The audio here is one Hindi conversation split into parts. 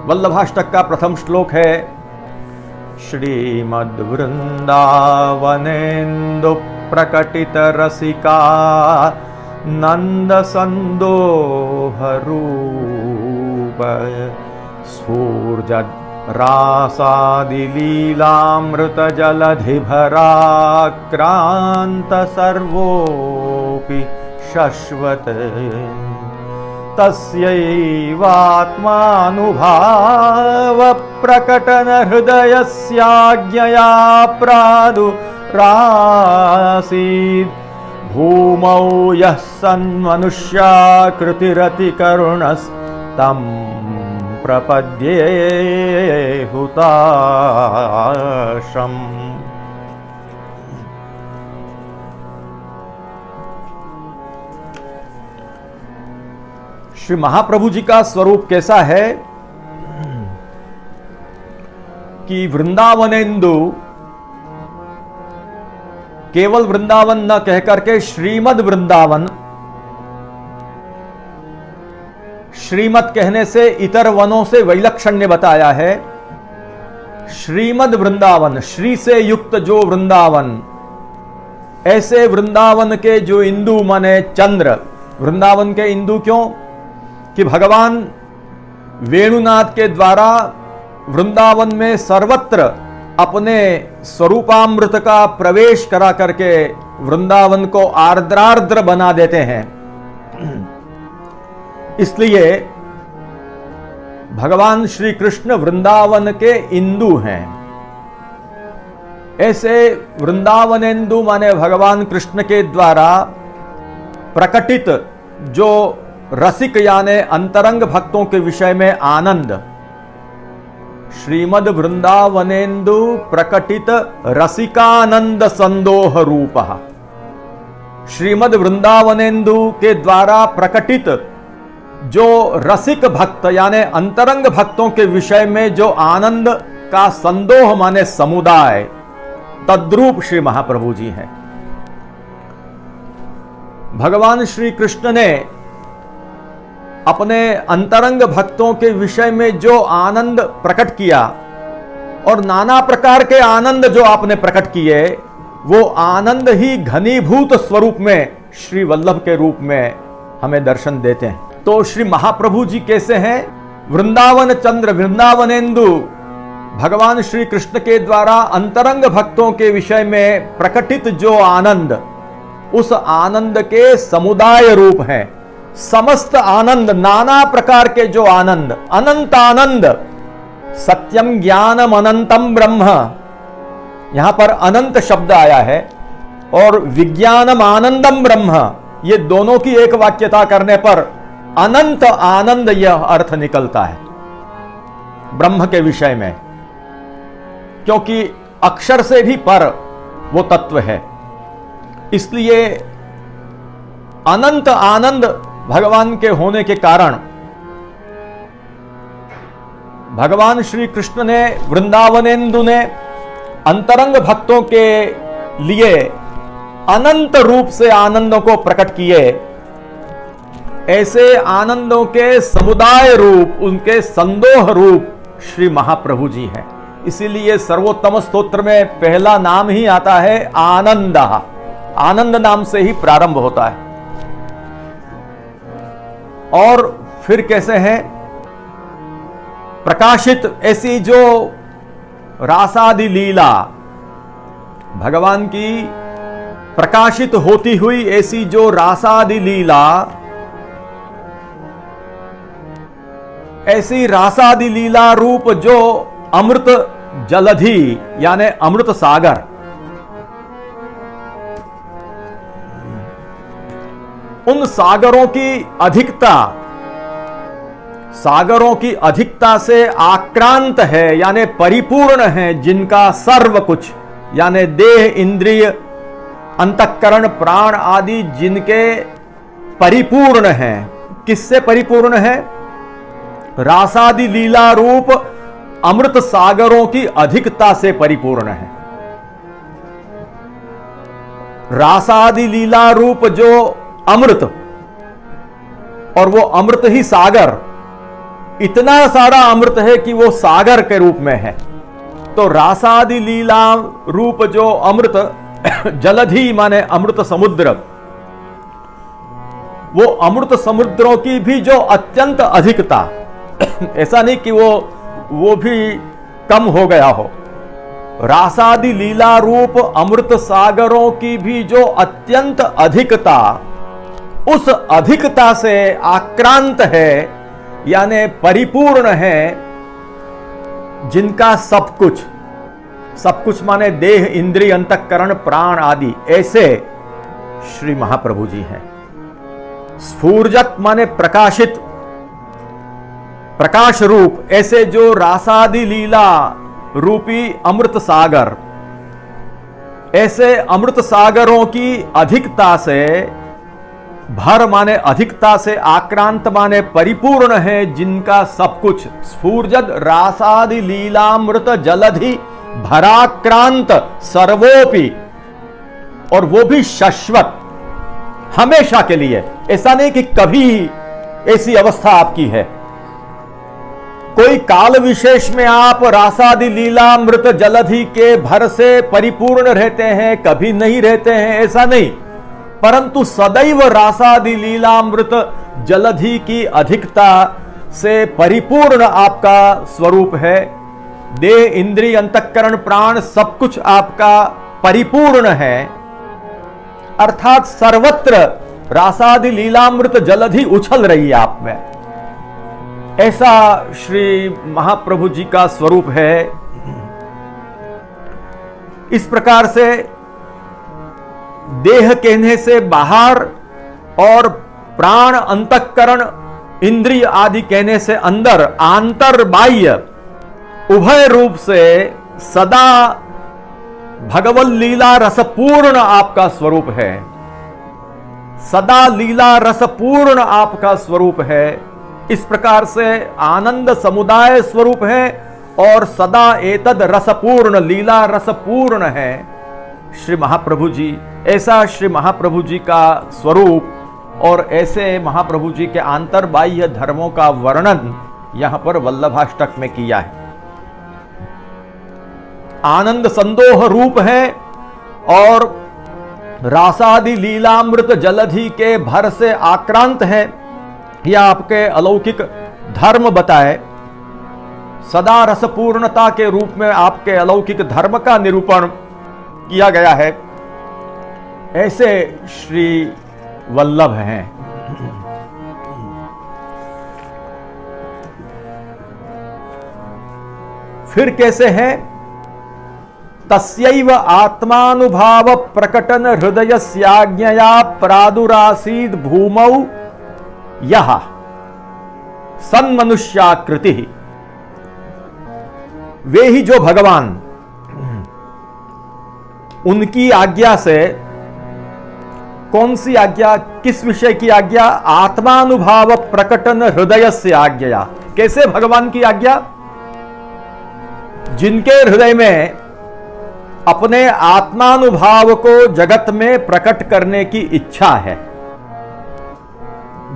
वल्लभाष्टक का प्रथम श्लोक है, श्रीमद्वृंदावनेन्दु प्रकटित रसिका नंद संदोहरूप स्फूर्जद् रासादिलीलामृत जलधिभराक्रांत सर्वोऽपि शश्वत् तस्यैवात्मानुभाव प्रकटन हृदयस्याज्ञया प्रादुरासीत् भूमौ यः सन्मनुष्याकृतिरति करुणस्तं प्रपद्ये हुताशम्। श्री महाप्रभु जी का स्वरूप कैसा है कि वृंदावनेन्दु, केवल वृंदावन न कहकर के श्रीमद वृंदावन, श्रीमद कहने से इतर वनों से वैलक्षण्य बताया है। श्रीमद वृंदावन, श्री से युक्त जो वृंदावन, ऐसे वृंदावन के जो इंदु माने चंद्र। वृंदावन के इंदु क्यों? कि भगवान वेणुनाथ के द्वारा वृंदावन में सर्वत्र अपने स्वरूपामृत का प्रवेश करा करके वृंदावन को आर्द्रार्द्र बना देते हैं। इसलिए भगवान श्री कृष्ण वृंदावन के इंदु हैं। ऐसे वृंदावनेन्दु माने भगवान कृष्ण के द्वारा प्रकटित जो रसिक यानी अंतरंग भक्तों के विषय में आनंद, श्रीमद वृंदावनेन्दु प्रकटित रसिकानंद संदोह रूप। श्रीमद वृंदावनेन्दु के द्वारा प्रकटित जो रसिक भक्त यानी अंतरंग भक्तों के विषय में जो आनंद का संदोह माने समुदाय, तद्रूप श्री महाप्रभु जी हैं। भगवान श्री कृष्ण ने अपने अंतरंग भक्तों के विषय में जो आनंद प्रकट किया और नाना प्रकार के आनंद जो आपने प्रकट किए, वो आनंद ही घनीभूत स्वरूप में श्री वल्लभ के रूप में हमें दर्शन देते हैं। तो श्री महाप्रभु जी कैसे हैं? वृंदावन चंद्र, वृंदावनेन्दु, भगवान श्री कृष्ण के द्वारा अंतरंग भक्तों के विषय में प्रकटित जो आनंद, उस आनंद के समुदाय रूप हैं। समस्त आनंद, नाना प्रकार के जो आनंद, अनंत आनंद, सत्यम ज्ञानम अनंतम ब्रह्म, यहां पर अनंत शब्द आया है, और विज्ञानम आनंदम ब्रह्म, ये दोनों की एक वाक्यता करने पर अनंत आनंद यह अर्थ निकलता है ब्रह्म के विषय में, क्योंकि अक्षर से भी पर वो तत्व है। इसलिए अनंत आनंद भगवान के होने के कारण भगवान श्री कृष्ण ने, वृंदावनेन्दु ने अंतरंग भक्तों के लिए अनंत रूप से आनंदों को प्रकट किए। ऐसे आनंदों के समुदाय रूप, उनके संदोह रूप श्री महाप्रभु जी हैं। इसीलिए सर्वोत्तम स्तोत्र में पहला नाम ही आता है आनंद। आनंद नाम से ही प्रारंभ होता है। और फिर कैसे हैं? प्रकाशित, ऐसी जो रासादि लीला, भगवान की प्रकाशित होती हुई ऐसी जो रासादि लीला, ऐसी रासादि लीला रूप जो अमृत जलधि यानी अमृत सागर, उन सागरों की अधिकता, सागरों की अधिकता से आक्रांत है यानी परिपूर्ण है, जिनका सर्व कुछ यानी देह, इंद्रिय, अंतःकरण, प्राण आदि जिनके परिपूर्ण हैं। किससे परिपूर्ण है? रासादि लीला रूप अमृत सागरों की अधिकता से परिपूर्ण है। रासादि लीला रूप जो अमृत, और वो अमृत ही सागर, इतना सारा अमृत है कि वो सागर के रूप में है। तो रासादि लीला रूप जो अमृत जलधि माने अमृत समुद्र, वो अमृत समुद्रों की भी जो अत्यंत अधिकता, ऐसा नहीं कि वो भी कम हो गया हो। रासादि लीला रूप अमृत सागरों की भी जो अत्यंत अधिकता, उस अधिकता से आक्रांत है, यानी परिपूर्ण है, जिनका सब कुछ माने देह, इंद्रिय, अंतःकरण, प्राण आदि, ऐसे श्री महाप्रभु जी हैं। स्फूर्जत माने प्रकाशित, प्रकाश रूप, ऐसे जो रासादि लीला रूपी अमृत सागर, ऐसे अमृत सागरों की अधिकता से, भर माने अधिकता से, आक्रांत माने परिपूर्ण है, जिनका सब कुछ। स्फूर्जत रासादि लीलामृत जलधि भराक्रांत सर्वोपि, और वो भी शाश्वत, हमेशा के लिए। ऐसा नहीं कि कभी ऐसी अवस्था आपकी है, कोई काल विशेष में आप रासादि लीलामृत जलधि के भर से परिपूर्ण रहते हैं, कभी नहीं रहते हैं, ऐसा नहीं, परंतु सदैव रासादि लीलामृत जलधि की अधिकता से परिपूर्ण आपका स्वरूप है। देह, इंद्रिय, अंतःकरण, प्राण, सब कुछ आपका परिपूर्ण है, अर्थात सर्वत्र रासादि लीलामृत जलधि उछल रही है आप में। ऐसा श्री महाप्रभु जी का स्वरूप है। इस प्रकार से देह कहने से बाहर और प्राण, अंतःकरण, इंद्रिय आदि कहने से अंदर, आंतर बाह्य उभय रूप से सदा भगवत लीला रसपूर्ण आपका स्वरूप है, सदा लीला रसपूर्ण आपका स्वरूप है। इस प्रकार से आनंद समुदाय स्वरूप है और सदा एतद रसपूर्ण, लीला रसपूर्ण है श्री महाप्रभु जी। ऐसा श्री महाप्रभु जी का स्वरूप और ऐसे महाप्रभु जी के आंतर बाह्य धर्मों का वर्णन यहां पर वल्लभाष्टक में किया है। आनंद संदोह रूप है और रासादि लीलामृत जलधि के भर से आक्रांत है। यह आपके अलौकिक धर्म बताए, सदा रसपूर्णता के रूप में आपके अलौकिक धर्म का निरूपण किया गया है। ऐसे श्री वल्लभ हैं। फिर कैसे हैं? तस्यैव आत्मानुभाव प्रकटन हृदयस्याज्ञया प्रादुरासीद भूमौ यह सन्मनुष्याकृति। वे ही जो भगवान, उनकी आज्ञा से, कौन सी आज्ञा, किस विषय की आज्ञा? आत्मानुभाव प्रकटन हृदय से आज्ञया। कैसे भगवान की आज्ञा? जिनके हृदय में अपने आत्मानुभाव को जगत में प्रकट करने की इच्छा है,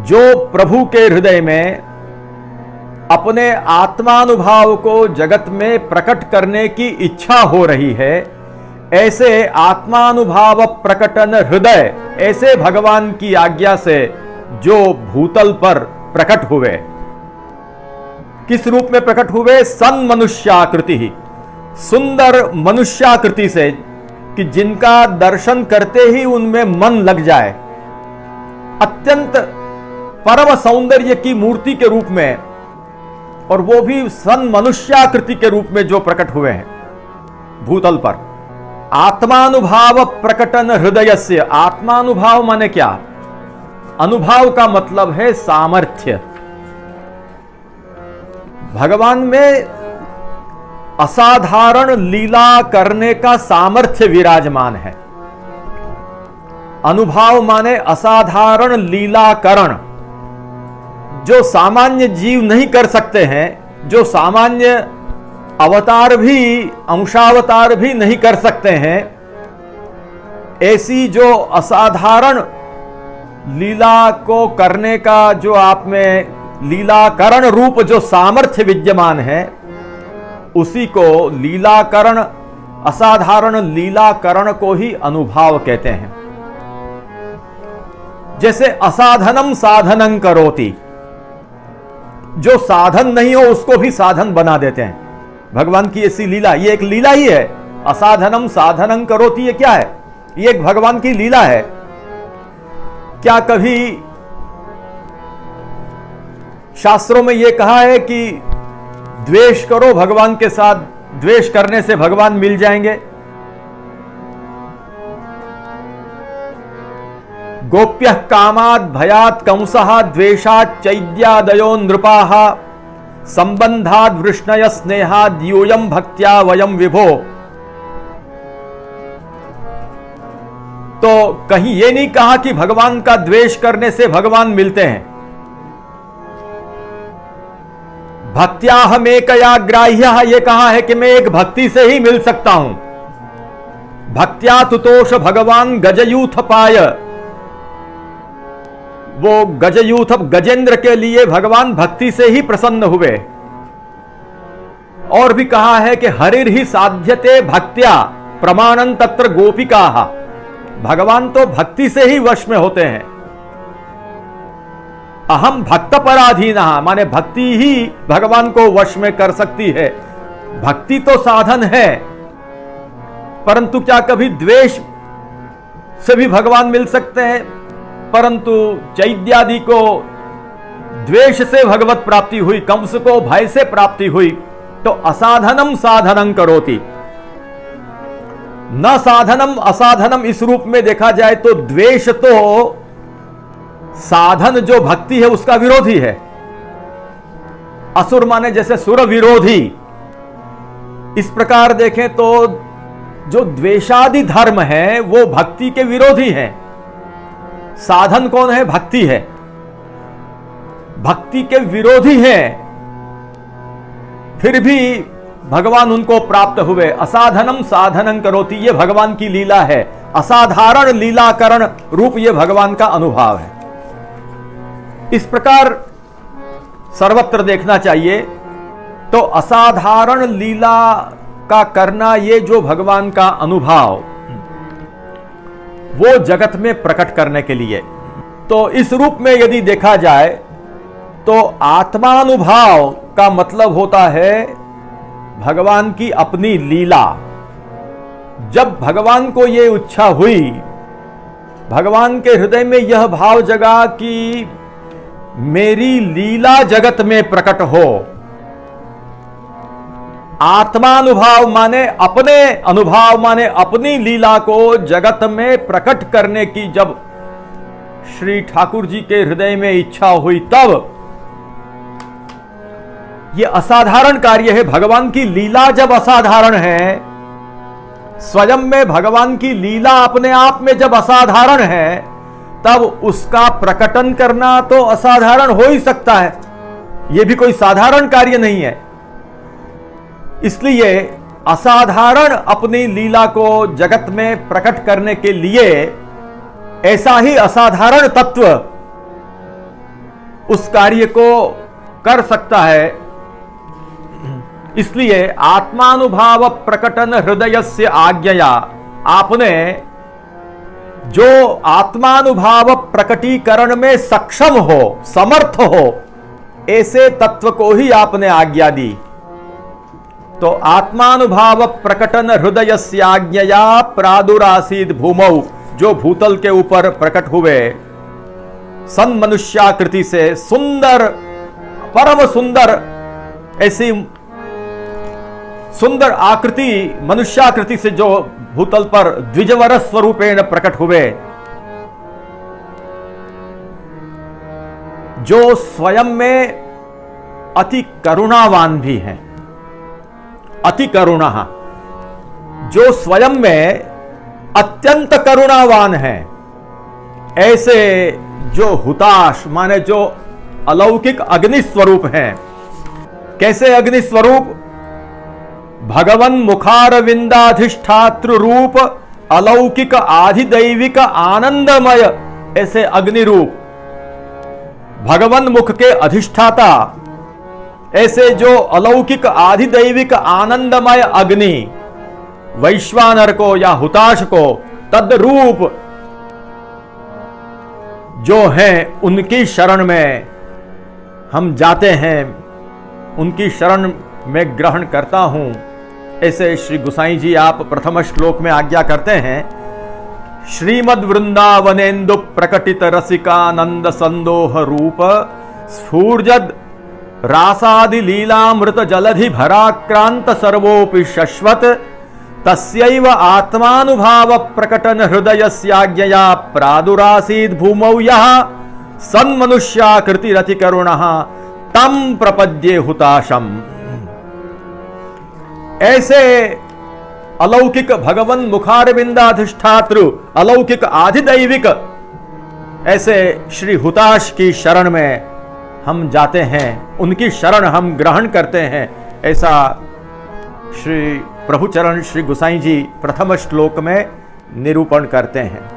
जो प्रभु के हृदय में अपने आत्मानुभाव को जगत में प्रकट करने की इच्छा हो रही है, ऐसे आत्मानुभाव प्रकटन हृदय, ऐसे भगवान की आज्ञा से जो भूतल पर प्रकट हुए। किस रूप में प्रकट हुए? सन्मनुष्याकृति ही, सुंदर मनुष्याकृति से, कि जिनका दर्शन करते ही उनमें मन लग जाए। अत्यंत परम सौंदर्य की मूर्ति के रूप में, और वो भी सन्मनुष्याकृति के रूप में जो प्रकट हुए हैं भूतल पर। आत्मानुभाव प्रकटन हृदयस्य। आत्मानुभाव माने क्या? अनुभाव का मतलब है सामर्थ्य। भगवान में असाधारण लीला करने का सामर्थ्य विराजमान है। अनुभाव माने असाधारण लीलाकरण, जो सामान्य जीव नहीं कर सकते हैं, जो सामान्य अवतार भी, अंशावतार भी नहीं कर सकते हैं, ऐसी जो असाधारण लीला को करने का जो आप में लीलाकरण रूप जो सामर्थ्य विद्यमान है उसी को लीलाकरण, असाधारण लीलाकरण को ही अनुभाव कहते हैं। जैसे असाधनम साधनं करोति, जो साधन नहीं हो उसको भी साधन बना देते हैं। भगवान की ऐसी लीला, ये एक लीला ही है। असाधनम साधनं करोति, ये क्या है? ये एक भगवान की लीला है। क्या कभी शास्त्रों में यह कहा है कि द्वेष करो भगवान के साथ, द्वेष करने से भगवान मिल जाएंगे? गोप्यः कामात् भयात् कंसः द्वेषात् चैद्यादयो नृपाः संबंधात् वृष्णय स्नेहात् यूयं भक्त्या वयं विभो। तो कहीं यह नहीं कहा कि भगवान का द्वेष करने से भगवान मिलते हैं। भक्त्याहमेकया ग्राह्यः, यह कहा है कि मैं एक भक्ति से ही मिल सकता हूं। भक्त्या तुतोष भगवान गजयूथ पाय, वो गजयूथ गजेंद्र के लिए भगवान भक्ति से ही प्रसन्न हुए। और भी कहा है कि हरिर ही साध्यते भक्त्या प्रमाणं तत्र गोपिकाः, भगवान तो भक्ति से ही वश में होते हैं। अहम भक्त पराधीनः, माने भक्ति ही भगवान को वश में कर सकती है। भक्ति तो साधन है, परंतु क्या कभी द्वेष से भी भगवान मिल सकते हैं? परंतु चैद्यादि को द्वेष से भगवत प्राप्ति हुई, कंस को भय से प्राप्ति हुई। तो असाधनम साधनं करोति, न साधनम असाधनम, इस रूप में देखा जाए तो द्वेष तो साधन जो भक्ति है उसका विरोधी है। असुर माने जैसे सुर विरोधी। इस प्रकार देखें तो जो द्वेषादि धर्म है वो भक्ति के विरोधी हैं। साधन कौन है? भक्ति है। भक्ति के विरोधी हैं, फिर भी भगवान उनको प्राप्त हुए। असाधनम साधनं करोति, ये भगवान की लीला है। असाधारण लीलाकरण रूप ये भगवान का अनुभव है। इस प्रकार सर्वत्र देखना चाहिए। तो असाधारण लीला का करना, ये जो भगवान का अनुभव, वो जगत में प्रकट करने के लिए। तो इस रूप में यदि देखा जाए तो आत्मानुभाव का मतलब होता है भगवान की अपनी लीला। जब भगवान को यह इच्छा हुई, भगवान के हृदय में यह भाव जगा कि मेरी लीला जगत में प्रकट हो। आत्मानुभाव माने अपने अनुभाव, माने अपनी लीला को जगत में प्रकट करने की जब श्री ठाकुर जी के हृदय में इच्छा हुई, तब यह असाधारण कार्य है। भगवान की लीला जब असाधारण है, स्वयं में भगवान की लीला अपने आप में जब असाधारण है, तब उसका प्रकटन करना तो असाधारण हो ही सकता है। यह भी कोई साधारण कार्य नहीं है। इसलिए असाधारण अपनी लीला को जगत में प्रकट करने के लिए ऐसा ही असाधारण तत्व उस कार्य को कर सकता है। इसलिए आत्मानुभाव प्रकटन हृदयस्य आज्ञया, आपने जो आत्मानुभाव प्रकटीकरण में सक्षम हो, समर्थ हो, ऐसे तत्व को ही आपने आज्ञा दी। तो आत्मानुभाव प्रकटन हृदयस्य आज्ञया प्रादुरासीद भूमौ, जो भूतल के ऊपर प्रकट हुए सन मनुष्याकृति से, सुंदर, परम सुंदर, ऐसी सुंदर आकृति, मनुष्याकृति से जो भूतल पर द्विजवर स्वरूपेण प्रकट हुए, जो स्वयं में अति करुणावान भी हैं। अति करुणा, जो स्वयं में अत्यंत करुणावान है। ऐसे जो हुताश माने जो अलौकिक अग्नि स्वरूप हैं। कैसे अग्नि स्वरूप? भगवन मुखारविंदाधिष्ठातृ रूप, अलौकिक आधिदैविक आनंदमय, ऐसे अग्नि रूप भगवन मुख के अधिष्ठाता, ऐसे जो अलौकिक आधिदैविक आनंदमय अग्नि वैश्वानर को या हुताश को तद्रूप जो हैं, उनकी शरण में हम जाते हैं, उनकी शरण में ग्रहण करता हूं। ऐसे श्री गुसाई जी आप प्रथम श्लोक में आज्ञा करते हैं। श्रीमद वृंदावनेन्दु प्रकटित रसिकानंद संदोह रूप स्फूर्जद रासादि लीलामृत जलधि भराक्रांत सर्वोपि शश्वत तस्यैव आत्मानुभाव प्रकटन हृदयस्याज्ञया प्रादुरासीद भूमौ यः सन्मनुष्याकृतिरति करुणः तम प्रपद्ये हुताशम। ऐसे अलौकिक भगवन मुखारविंदाधिष्ठातृ अलौकिक आधिदैविक ऐसे श्री हुताश की शरण में हम जाते हैं, उनकी शरण हम ग्रहण करते हैं। ऐसा श्री प्रभुचरण श्री गुसाई जी प्रथम श्लोक में निरूपण करते हैं।